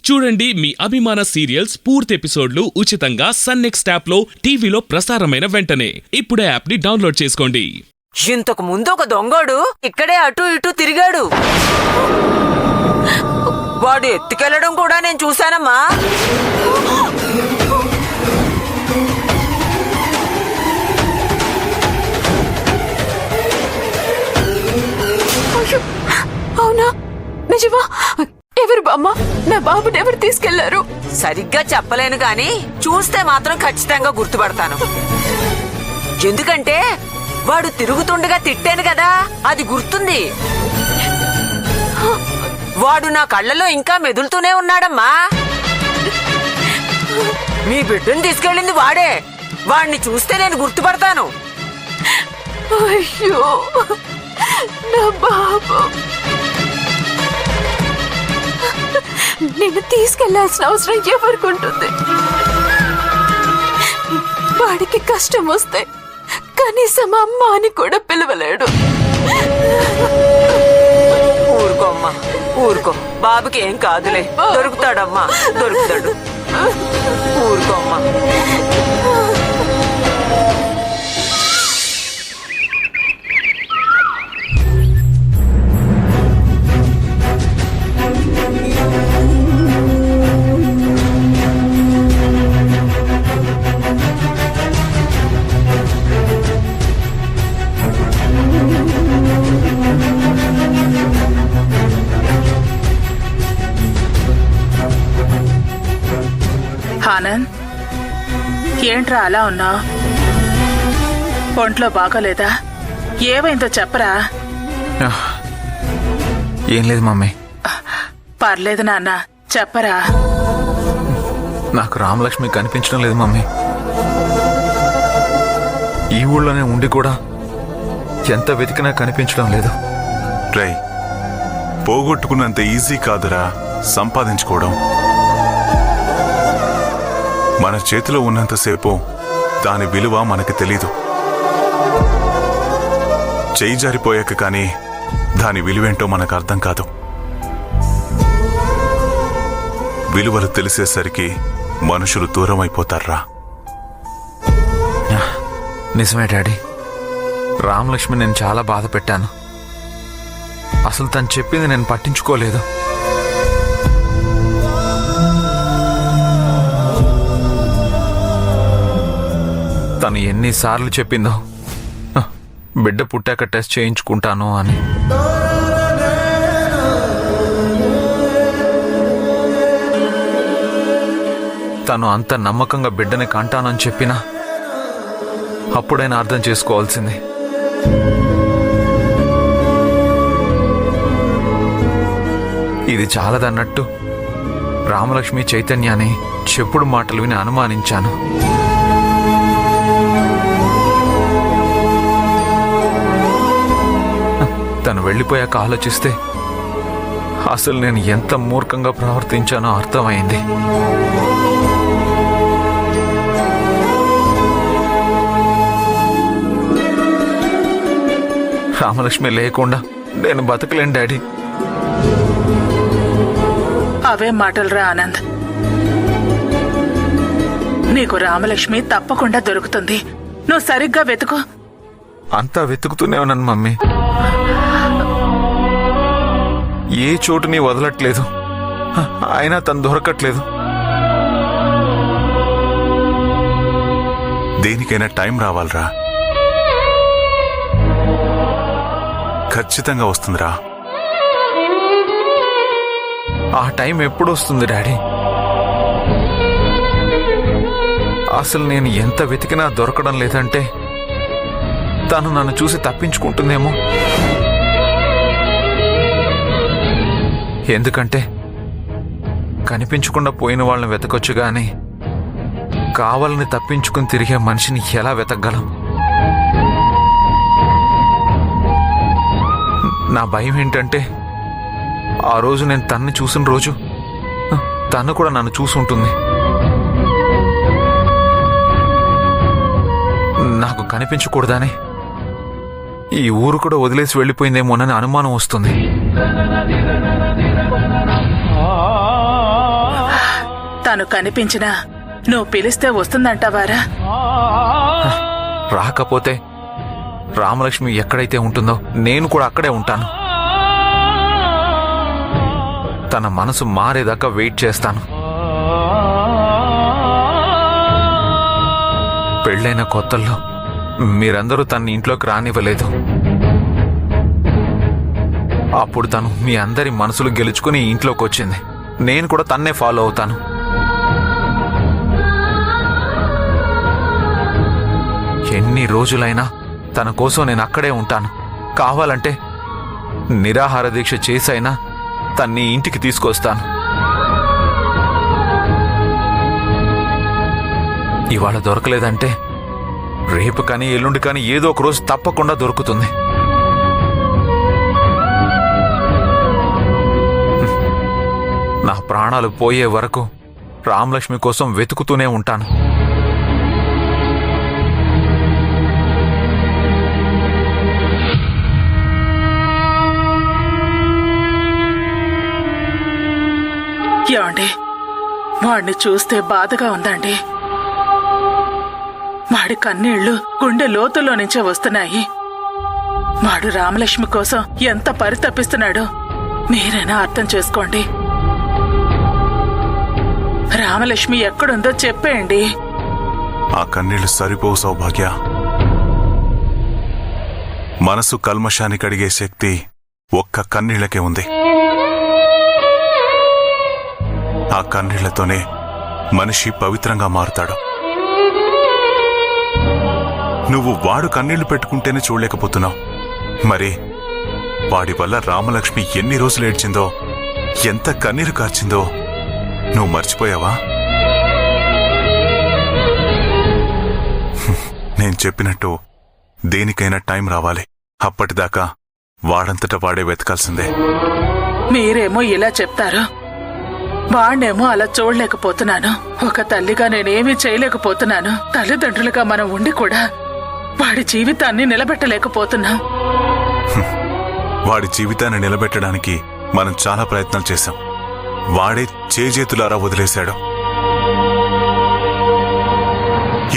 చూడండి మీ అభిమాన సీరియల్స్ పూర్తి ఎపిసోడ్లు ఉచితంగా సన్ నెక్స్ట్ యాప్ లో టీవీలో ప్రసారమైన వెంటనే ఇప్పుడే యాప్ ని డౌన్లోడ్ చేసుకోండి. ఇంతకు ముందు ఒక దొంగోడు ఇక్కడే అటు ఇటు తిరిగాడు. వాడు ఎత్తుకెళ్లడం కూడా నేను చూశానమ్మా. అవునా? నిజమా? ఎవరు బామ్మ? నా బాబుని ఎవరు తీసుకెళ్లారు? సరిగ్గా చెప్పలేను గాని చూస్తే మాత్రం ఖచ్చితంగా గుర్తుపడతాను. ఎందుకంటే వాడు తిరుగుతుండగా తిట్టాను కదా, అది గుర్తుంది. వాడు నా కళ్ళలో ఇంకా మెదులుతూనే ఉన్నాడమ్మా. మీ బిడ్డను తీసుకెళ్ళింది వాడే. వాడిని చూస్తే నేను గుర్తుపడతాను. అయ్యో నా బాబు, నిన్ను తీసుకెళ్లాల్సిన అవసరం ఎవరికి ఉంటుంది? వాడికి కష్టం వస్తే కనీసం అమ్మ అని కూడా పిలవలేడు. ఊరుకోమ్మా, ఊరుకో. బాబుకి ఏం కాదులే, దొరుకుతాడమ్మా, దొరుకుతాడు. ఊరుకోమ్మా. ఆనంద్, ఏంట్రా అలా ఉన్నా? ఒంట్లో బాగోలేదా? ఏమైందో చెప్పరా. ఏం లేదు మమ్మీ. పర్లేదు నాన్న, చెప్పరా. నాకు రామలక్ష్మి కనిపించడం లేదు మమ్మీ. ఈ ఊళ్ళోనే ఉండి కూడా ఎంత వెతికినా కనిపించడం లేదు. రై, పోగొట్టుకున్నంత ఈజీ కాదురా సంపాదించుకోవడం. మన చేతిలో ఉన్నంతసేపు దాని విలువ మనకి తెలీదు. చేయి జారిపోయాక కానీ దాని విలువేంటో మనకు అర్థం కాదు. విలువలు తెలిసేసరికి మనుషులు దూరం అయిపోతారా. నిజమే డాడీ, రామలక్ష్మి నేను చాలా బాధ పెట్టాను. అసలు తను చెప్పింది నేను పట్టించుకోలేదు. తను ఎన్నిసార్లు చెప్పిందో బిడ్డ పుట్టాక టెస్ట్ చేయించుకుంటాను అని. తను అంత నమ్మకంగా బిడ్డని కంటానని చెప్పినా అప్పుడైనా అర్థం చేసుకోవాల్సింది. ఇది చాలదన్నట్టు రామలక్ష్మి చైతన్యాన్ని చెప్పుడు మాటలు విని అనుమానించాను. తను వెళ్ళిపోయాక ఆలోచిస్తే అసలు నేను ఎంత మూర్ఖంగా ప్రవర్తించానో అర్థమైంది. రామలక్ష్మి లేకుండా నేను బతకలేను డాడీ. అవే మాటలురా ఆనంద్. నీకు రామలక్ష్మి తప్పకుండా దొరుకుతుంది. నువ్వు సరిగ్గా వెతుకు. అంతా వెతుకుతూనే ఉన్నాను మమ్మీ. ఏ చోటుని వదలట్లేదు, అయినా తను దొరకట్లేదు. దేనికైనా టైం రావాలరా. ఖచ్చితంగా వస్తుందిరా. ఆ టైం ఎప్పుడు వస్తుంది డాడీ? అసలు నేను ఎంత వెతికినా దొరకడం లేదంటే తను నన్ను చూసి తప్పించుకుంటుందేమో. ఎందుకంటే కనిపించకుండా పోయిన వాళ్ళని వెతకొచ్చు గాని కావాలని తప్పించుకుని తిరిగే మనిషిని ఎలా వెతకగలం? నా భయం ఏంటంటే ఆ రోజు నేను తన్ని చూసిన రోజు తను కూడా నన్ను చూసుంటుంది. నాకు కనిపించకూడదని ఈ ఊరు కూడా వదిలేసి వెళ్ళిపోయిందేమోనని అనుమానం వస్తుంది. తను కనిపించినా నువ్వు పిలిస్తే వస్తుందంటావారా? రాకపోతే రామలక్ష్మి ఎక్కడైతే ఉంటుందో నేను కూడా అక్కడే ఉంటాను. తన మనసు మారేదాకా వెయిట్ చేస్తాను. పెళ్ళైన కొత్తల్లో మీరందరూ తన ఇంట్లోకి రానివ్వలేదు. అప్పుడు తను మీ అందరి మనసులు గెలుచుకుని ఇంట్లోకి వచ్చింది. నేను కూడా తన్నే ఫాలో అవుతాను. ఎన్ని రోజులైనా తన కోసం నేను అక్కడే ఉంటాను. కావాలంటే నిరాహార దీక్ష చేసైనా తన్ని ఇంటికి తీసుకొస్తాను. ఇవాళ దొరకలేదంటే రేపు కానీ ఎల్లుండి కానీ ఏదో ఒక రోజు తప్పకుండా దొరుకుతుంది. నా ప్రాణాలు పోయే వరకు రామలక్ష్మి కోసం వెతుకుతూనే ఉంటాను. ఏమండి, వాడిని చూస్తే బాధగా ఉందండి. వాడి కన్నీళ్లు గుండె లోతుల్లో నుంచే వస్తున్నాయి. వాడు రామలక్ష్మి కోసం ఎంత పరితపిస్తున్నాడో మీరైనా అర్థం చేసుకోండి. రామలక్ష్మి ఎక్కడుందో చెప్పేయండి. ఆ కన్నీళ్లు సరిపోవు సౌభాగ్య. మనసు కల్మషాన్ని కడిగే శక్తి ఒక్క కన్నీళ్లకే ఉంది. ఆ కన్నీళ్లతోనే మనిషి పవిత్రంగా మారుతాడు. నువ్వు వాడు కన్నీళ్లు పెట్టుకుంటేనే చూడలేకపోతున్నావు. మరి వాడి వల్ల రామలక్ష్మి ఎన్ని రోజులు ఏడ్చిందో, ఎంత కన్నీరు కార్చిందో నువ్వు మర్చిపోయావా? నేను చెప్పినట్టు దేనికైనా టైం రావాలి. అప్పటిదాకా వాడంతట వాడే వెతకాల్సిందే. మీరేమో ఇలా చెప్తారు, వాణ్ణేమో అలా చూడలేకపోతున్నాను. ఒక తల్లిగా నేనేమీ చేయలేకపోతున్నాను. తల్లిదండ్రులుగా మనం ఉండి కూడా వాడి జీవితాన్ని నిలబెట్టలేకపోతున్నాం. వాడి జీవితాన్ని నిలబెట్టడానికి మనం చాలా ప్రయత్నాలు చేశాం. వాడే చేజేతులారా వదిలేశాడు.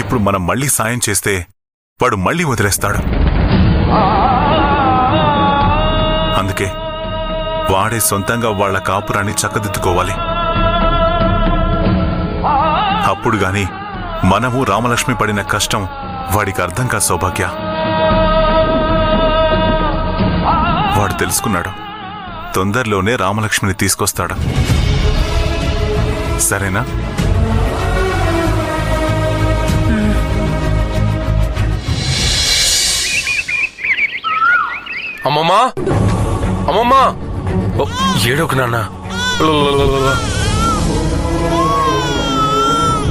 ఇప్పుడు మనం మళ్ళీ సాయం చేస్తే వాడు మళ్ళీ వదిలేస్తాడు. అందుకే వాడే సొంతంగా వాళ్ల కాపురాన్ని చక్కదిద్దుకోవాలి. అప్పుడు గాని మనము రామలక్ష్మి పడిన కష్టం వాడికి అర్థం కాదు సౌభాగ్య. వాడు తెలుసుకున్నాడు. తొందరలోనే రామలక్ష్మిని తీసుకొస్తాడు. సరేనా? అమ్మమ్మా, అమ్మమ్మా, ఏడోకు నాన్న.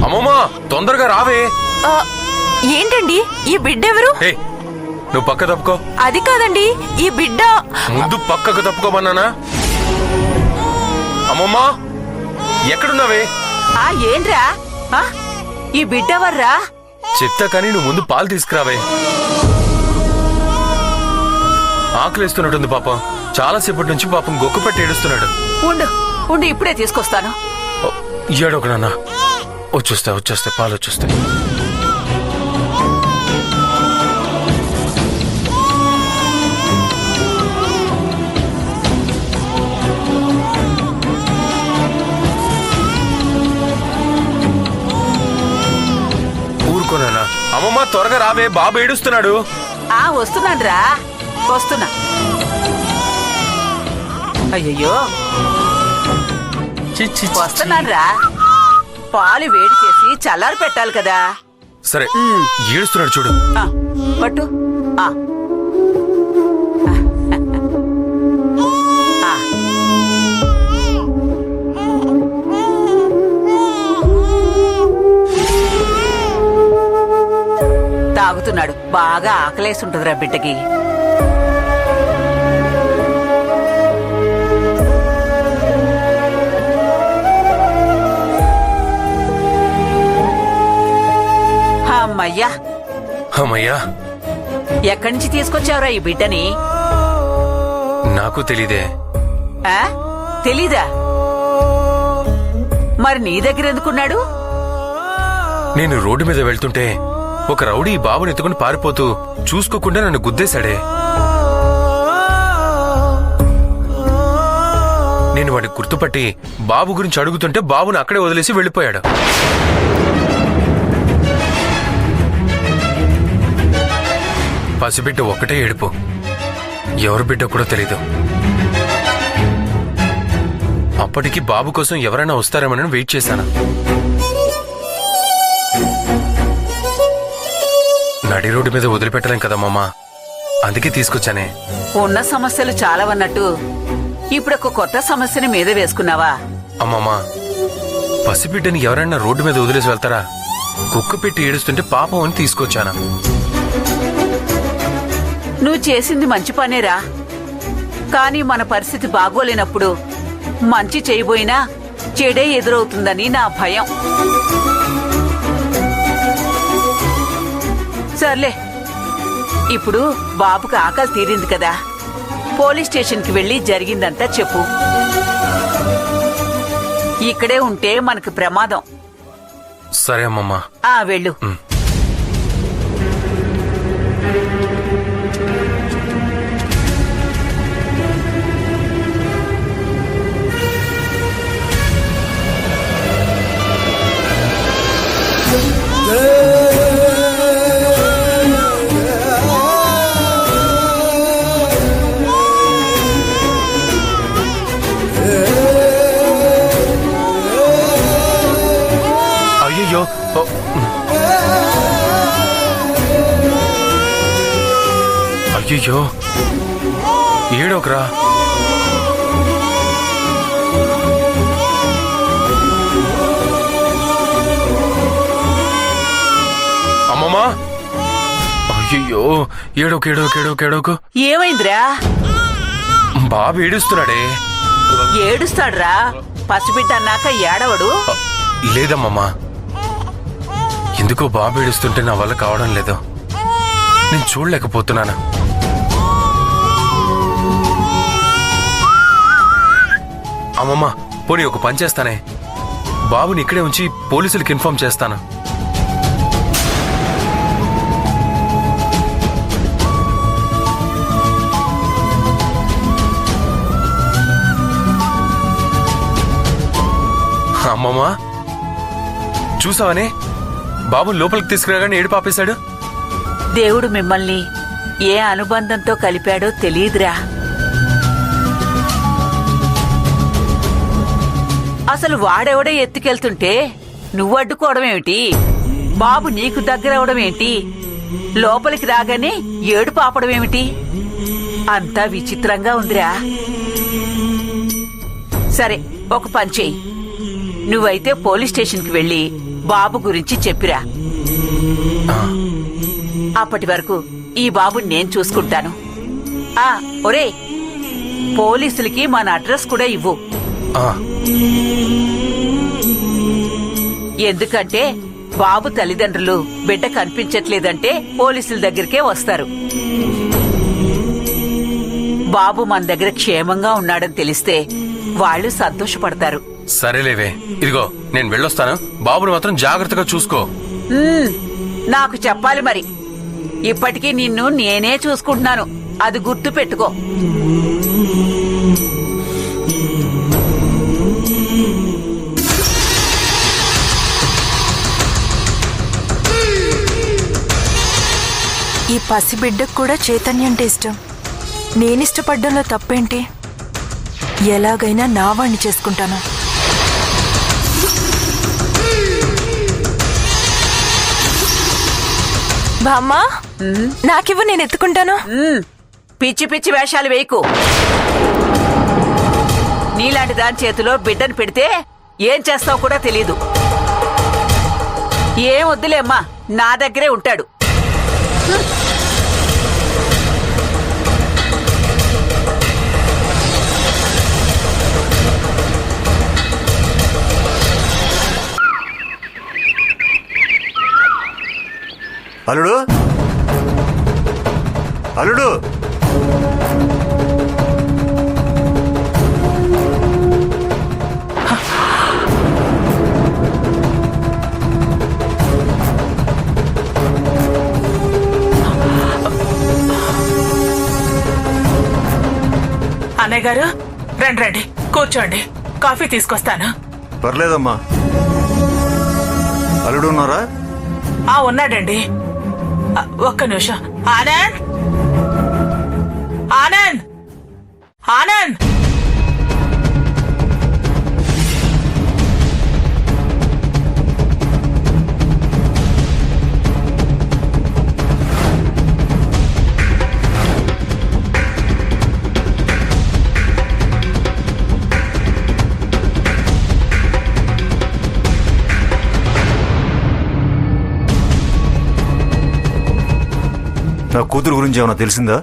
అమ్మమ్మా, తొందరగా రావే. ఏంటండి ఈ బిడ్డ ఎవరు? నువ్వు పక్క తప్పుకో. అది కాదండి, ఈ బిడ్డ. ముందు పక్కకు తప్పుకోమన్నానా? అమ్మమ్మా, ఎక్కడున్నావే? ఏంట్రా ఈ బిడ్డెవర్రా? చెప్తా కానీ నువ్వు ముందు పాలు తీసుకురావే. ఆకలిస్తున్నట్టుంది పాపం. చాలాసేపటి నుంచి పాపం గొక్కు పెట్టి ఏడుస్తున్నాడు. ఉండు ఉండు, ఇప్పుడే తీసుకొస్తాను. ఏడోకు నాన్న. వచ్చేస్తాయి పాలు వచ్చేస్తాయి. ఊరుకోనా? అమ్మమ్మ త్వరగా రావే, బాబు ఏడుస్తున్నాడు. వస్తున్నాన్రా, వస్తున్నా. అయ్యయ్యో, వస్తున్నాన్రా. పాలు వేడి చేసి చల్లారి పెట్టాలి కదా. సరే, ఏడుస్తున్నాడు చూడు. పట్టు. తాగుతున్నాడు. బాగా ఆకలేసి ఉంటుందిరా బిడ్డకి. అమ్మయ్యా. అమ్మయ్యా, ఎక్కడి నుంచి తీసుకొచ్చావురా ఈ బిడ్డని? నాకు తెలీదే. తెలీదా? మరి నీ దగ్గర ఎందుకున్నాడు? నేను రోడ్డు మీద వెళ్తుంటే ఒక రౌడీ ఈ బాబుని ఎత్తుకుని పారిపోతూ చూసుకోకుండా నన్ను గుద్దేశాడే. నేను వాడిని గుర్తుపట్టి బాబు గురించి అడుగుతుంటే బాబుని అక్కడే వదిలేసి వెళ్ళిపోయాడు. పసిబిడ్డ ఒక్కటే ఏడుపు. ఎవరు బిడ్డ కూడా తెలీదు. అప్పటికి బాబు కోసం ఎవరైనా వస్తారేమోనని వెయిట్ చేశాను. నడి రోడ్డు మీద వదిలిపెట్టలేం కదా మామ, అందుకే తీసుకొచ్చానే. ఉన్న సమస్యలు చాలా ఉన్నట్టు ఇప్పుడు ఒక కొత్త సమస్యని మీద వేసుకున్నావా? అమ్మమ్మా, పసిబిడ్డని ఎవరైనా రోడ్డు మీద వదిలేసి వెళ్తారా? కుక్క పెట్టి ఏడుస్తుంటే పాపం అని తీసుకొచ్చాను. నువ్వు చేసింది మంచి పనేరా, కానీ మన పరిస్థితి బాగోలేనప్పుడు మంచి చేయబోయినా చెడే ఎదురవుతుందని నా భయం. సర్లే, ఇప్పుడు బాబుకి ఆకలి తీరింది కదా, పోలీస్ స్టేషన్కి వెళ్లి జరిగిందంతా చెప్పు. ఇక్కడే ఉంటే మనకు ప్రమాదం. సరే అమ్మమ్మా. వెళ్ళు. అయ్యో, అయ్యో, ఏడోకరా. అమ్మమ్మా, అయ్యో, ఏడోకు. ఏమైందిరా? బాబు ఏడుస్తున్నాడే. ఏడుస్తాడ్రా, పసిబిడ్డ అన్నాక ఏడవడు. లేదమ్మమ్మా, ఎందుకో బాబు ఏడుస్తుంటే నా వల్ల కావడం లేదు. నేను చూడలేకపోతున్నాను. అమ్మమ్మ, పోనీ ఒక పని చేస్తానే, బాబుని ఇక్కడే ఉంచి పోలీసులకు ఇన్ఫార్మ్ చేస్తాను. అమ్మమ్మ, చూసావనే, బాబు లోపలికి తీసుకురాగానే ఏడు పాపేశాడు. దేవుడు మిమ్మల్ని ఏ అనుబంధంతో కలిపాడో తెలియదురా. అసలు వాడెవడే ఎత్తుకెళ్తుంటే నువ్వు అడ్డుకోవడమేమిటి? బాబు నీకు దగ్గర అవడమేంటి? లోపలికి రాగానే ఏడు పాపడమేమిటి? అంతా విచిత్రంగా ఉందిరా. సరే, ఒక పని చెయ్యి. నువ్వైతే పోలీస్ స్టేషన్కి వెళ్లి బాబు గురించి చెప్పిరా. అప్పటి వరకు ఈ బాబుని నేను చూసుకుంటాను. ఒరే, పోలీసులకి మన అడ్రస్ కూడా ఇవ్వు. ఎందుకంటే బాబు తల్లిదండ్రులు బిడ్డ కనిపించట్లేదంటే పోలీసుల దగ్గరికే వస్తారు. బాబు మన దగ్గర క్షేమంగా ఉన్నాడని తెలిస్తే వాళ్ళు సంతోషపడతారు. సరేలేవే, ఇదిగో నేను వెళ్ళొస్తాను. బాబుని మాత్రం జాగ్రత్తగా చూసుకో. నాకు చెప్పాలి మరి. ఇప్పటికీ నిన్ను నేనే చూసుకుంటున్నాను, అది గుర్తు పెట్టుకో. ఈ పసిబిడ్డకు కూడా చైతన్య అంటే ఇష్టం. నేనిష్టపడ్డంలో తప్పేంటి? ఎలాగైనా నా వాణ్ణి చేసుకుంటాను. బామ్మా, నాకివ్వు, నేను ఎత్తుకుంటాను. పిచ్చి పిచ్చి వేషాలు వేయకు. నీలాంటి దాని చేతిలో బిడ్డను పెడితే ఏం చేస్తావు కూడా తెలీదు. ఏం వద్దులేమ్మా, నా దగ్గరే ఉంటాడు. అల్లుడు, అల్లుడు, అన్నయ్య గారు రండి రండి కూర్చోండి, కాఫీ తీసుకొస్తాను. పర్లేదమ్మా. అల్లుడు ఉన్నారా? ఉన్నాడండి. ఒక్క నిమిషం. ఆనంద్, ఆనంద్, ఆనంద్. నా కూతురు గురించి ఏమైనా తెలిసిందా?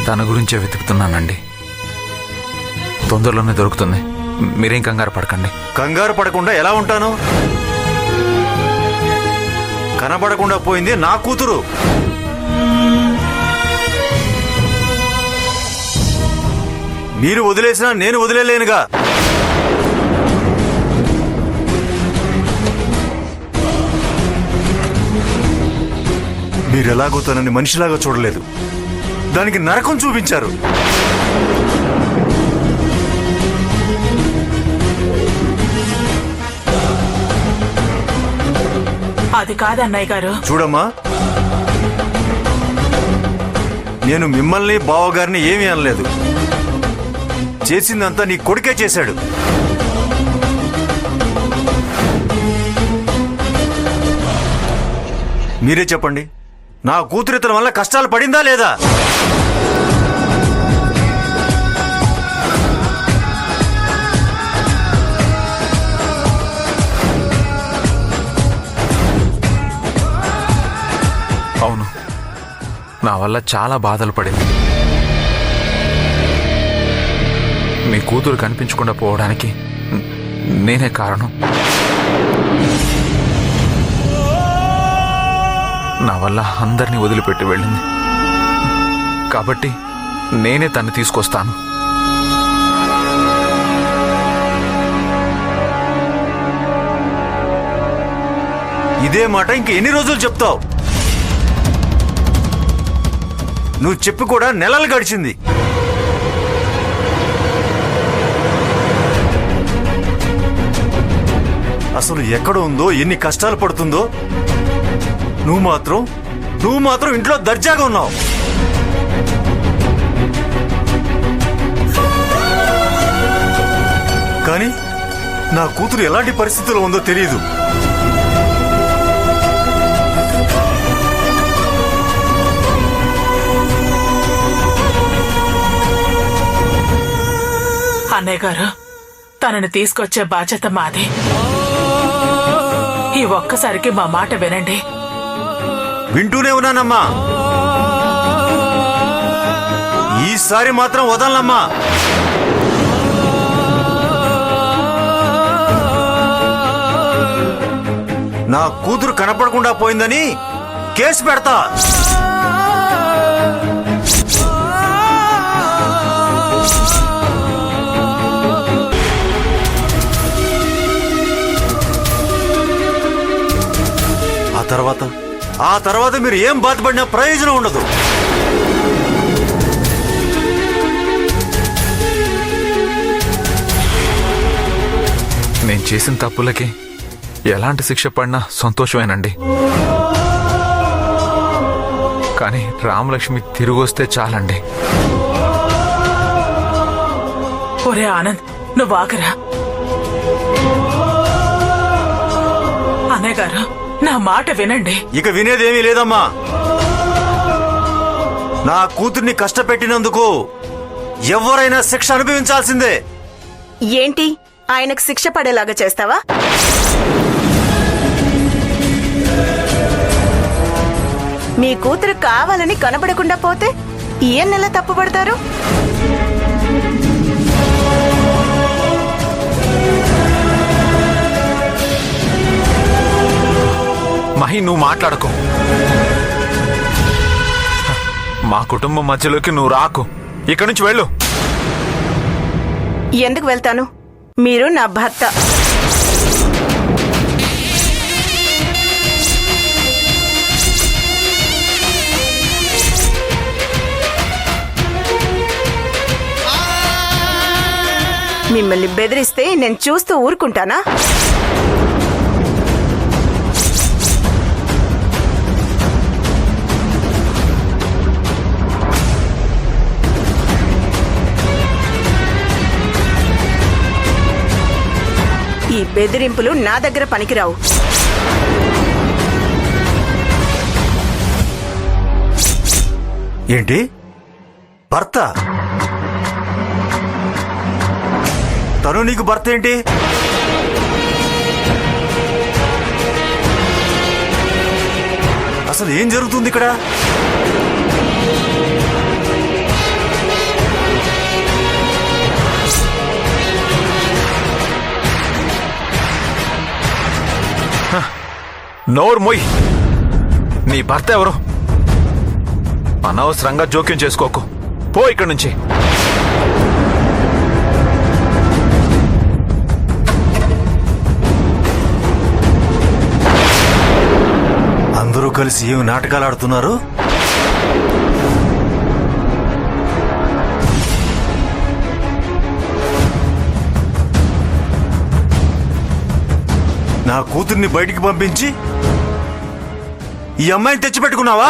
తన గురించే వెతుకుతున్నానండి. తొందరలోనే దొరుకుతుంది, మీరేం కంగారు పడకండి. కంగారు పడకుండా ఎలా ఉంటాను? కనబడకుండా పోయింది నా కూతురు. మీరు వదిలేసినా నేను వదిలేలేనుగా. మీరెలాగో తనని మనిషిలాగా చూడలేదు, దానికి నరకం చూపించారు. అది కాదన్నయ్య గారు. చూడమ్మా, నేను మిమ్మల్ని బావగారిని ఏమీ అనలేదు. చేసిందంతా నీ కొడుకే చేశాడు. మీరే చెప్పండి, నా కూతురు ఇతని వల్ల కష్టాలు పడిందా లేదా? అవును, నా వల్ల చాలా బాధలు పడింది. మీ కూతురు కనిపించకుండా పోవడానికి నేనే కారణం. నా వల్ల అందరినీ వదిలిపెట్టి వెళ్ళింది. కాబట్టి నేనే తన్ని తీసుకొస్తాను. ఇదే మాట ఇంక ఎన్ని రోజులు చెప్తావు? నువ్వు చెప్పి కూడా నెలలు గడిచింది. అసలు ఎక్కడ ఉందో, ఎన్ని కష్టాలు పడుతుందో. నువ్వు మాత్రం ఇంట్లో దర్జాగా ఉన్నావు. కానీ నా కూతురు ఎలాంటి పరిస్థితుల్లో ఉందో తెలియదు. అన్నయ్య గారు, తనని తీసుకొచ్చే బాధ్యత మాది. ఈ ఒక్కసారికి మా మాట వినండి. వింటూనే ఉన్నానమ్మా. ఈసారి మాత్రం వదలనమ్మా. నా కూతురు కనపడకుండా పోయిందని కేసు పెడతా. ఆ తర్వాత మీరు ఏం బాధపడినా ప్రయోజనం ఉండదు. నేను చేసిన తప్పులకి ఎలాంటి శిక్ష పడినా సంతోషమేనండి. కానీ రామలక్ష్మి తిరిగి వస్తే చాలండి. ఒరే ఆనంద్, నువ్వు ఆగరా. అన్నయ్య గారు, నా మాట వినండి. ఇక వినేదేమీ లేదమ్మా. నా కూతుర్ని కష్టపెట్టినందుకు ఎవరైనా శిక్ష అనుభవించాల్సిందే. ఏంటి, ఆయనకు శిక్ష పడేలాగా చేస్తావా? మీ కూతురు కావాలని కనబడకుండా పోతే ఈయన్నెలా తప్పుపడతారు? మహి, నువ్వు మాట్లాడకు. మా కుటుంబం మధ్యలోకి నువ్వు రాకు. ఇక్కడి నుంచి వెళ్ళు. ఎందుకు వెళ్తాను? మీరు నా భర్త. మిమ్మల్ని బెదిరిస్తే నేను చూస్తూ ఊరుకుంటానా? ఈ బెదిరింపులు నా దగ్గర పనికిరావు. ఏంటి భర్త? తను నీకు భర్త ఏంటి? అసలు ఏం జరుగుతుంది ఇక్కడ? నోరు మొయ్. నీ భర్త ఎవరు? అనవసరంగా జోక్యం చేసుకోకు. పో ఇక్కడి నుంచి. అందరూ కలిసి ఏమి నాటకాలు ఆడుతున్నారు? నా కూతుర్ని బయటికి పంపించి ఈ అమ్మాయిని తెచ్చిపెట్టుకున్నావా?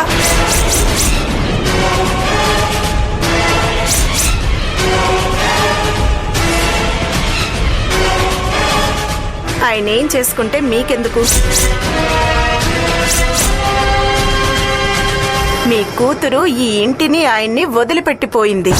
ఆయన ఏం చేసుకుంటే మీకెందుకు? మీ కూతురు ఈ ఇంటిని ఆయన్ని వదిలిపెట్టిపోయింది.